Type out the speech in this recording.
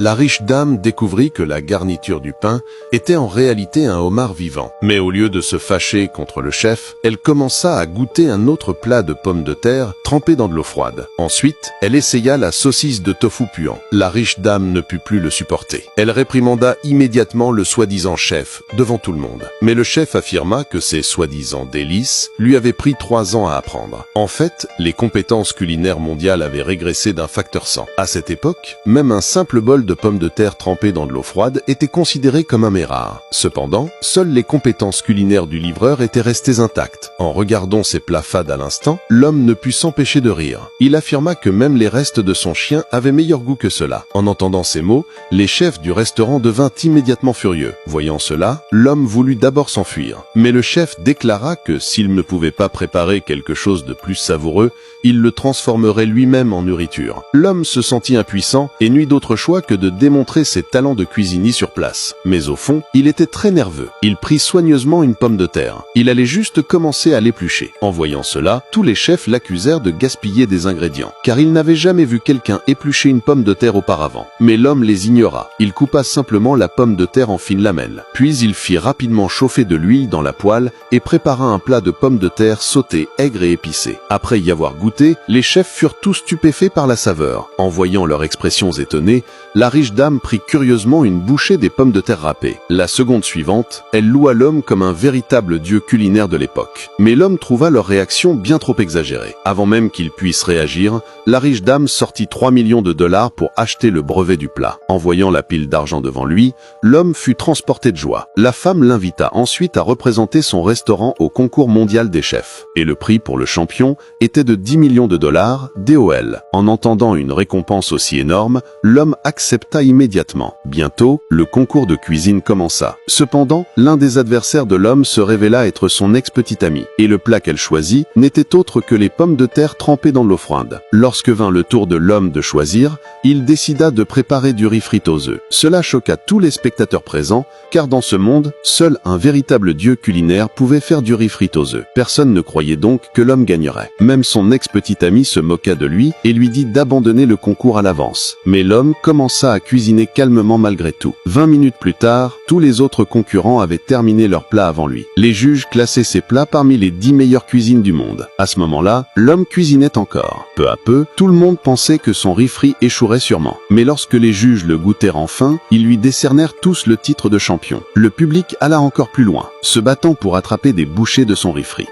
la riche dame découvrit que la garniture du pain était en réalité un homard vivant. Mais au lieu de se fâcher contre le chef, elle commença à goûter un autre plat de pommes de terre trempées dans de l'eau froide. Ensuite, elle essaya la saucisse de tofu puant. La riche dame ne put plus le supporter. Elle réprimanda immédiatement le soi-disant chef devant tout le monde. Mais le chef affirma que ces soi-disant délices lui avaient pris 3 ans à apprendre. En fait, les compétences culinaires mondiales avaient régressé d'un facteur 100. À cette époque, même un simple bol de pommes de terre trempées dans de l'eau froide était considéré comme un mets rare. Cependant, seules les compétences culinaires du livreur étaient restées intactes. En regardant ces plats fades à l'instant, l'homme ne put s'empêcher de rire. Il affirma que même les restes de son chien avaient meilleur goût que cela. En entendant ces mots, les chefs du restaurant devinrent immédiatement furieux. Voyant cela, l'homme voulut d'abord s'enfuir. Mais le chef déclara que s'il ne pouvait pas préparer quelque chose de plus savoureux, il le transformerait lui-même en nourriture. L'homme se sentit impuissant et n'eut d'autre choix que de démontrer ses talents de cuisinier sur place. Mais au fond, il était très nerveux. Il prit soigneusement une pomme de terre. Il allait juste commencer à l'éplucher. En voyant cela, tous les chefs l'accusèrent de gaspiller des ingrédients, car il n'avait jamais vu quelqu'un éplucher une pomme de terre auparavant. Mais l'homme les ignora. Il coupa simplement la pomme de terre en fines lamelles. Puis il fit rapidement chauffer de l'huile dans la poêle et prépara un plat de pommes de terre sautées, aigres et épicées. Après y avoir goûté, les chefs furent tous stupéfaits par la saveur. En voyant leurs expressions étonnées, la riche dame prit curieusement une bouchée des pommes de terre râpées. La seconde suivante, elle loua l'homme comme un véritable dieu culinaire de l'époque. Mais l'homme trouva leur réaction bien trop exagérée. Avant même qu'il puisse réagir, la riche dame sortit 3 millions de dollars pour acheter le brevet du plat. En voyant la pile d'argent devant lui, l'homme fut transporté de joie. La femme l'invita ensuite à représenter son restaurant au concours mondial des chefs. Et le prix pour le champion était de 10 millions de dollars DOL. En entendant une récompense aussi énorme, l'homme accepta immédiatement. Bientôt, le concours de cuisine commença. Cependant, l'un des adversaires de l'homme se révéla être son ex-petit ami. Et le plat qu'elle choisit n'était autre que les pommes de terre trempées dans de l'eau froide. Lorsque vint le tour de l'homme de choisir, il décida de préparer du riz frit aux œufs. Cela choqua tous les spectateurs présents, car dans ce monde, seul un véritable dieu culinaire pouvait faire du riz frit aux œufs. Personne ne croyait donc que l'homme gagnerait. Même son ex-petit ami se moqua de lui et lui dit d'abandonner le concours à l'avance. Mais l'homme commença à cuisiner calmement malgré tout. 20 minutes plus tard, tous les autres concurrents avaient terminé leur plat avant lui. Les juges classaient ces plats parmi les 10 meilleures cuisines du monde. À ce moment-là, l'homme cuisinait encore. Peu à peu, tout le monde pensait que son riz frit échouerait sûrement. Mais lorsque les juges le goûtèrent enfin, ils lui décernèrent tous le titre de champion. Le public alla encore plus loin, se battant pour attraper des bouchées de son riz frit.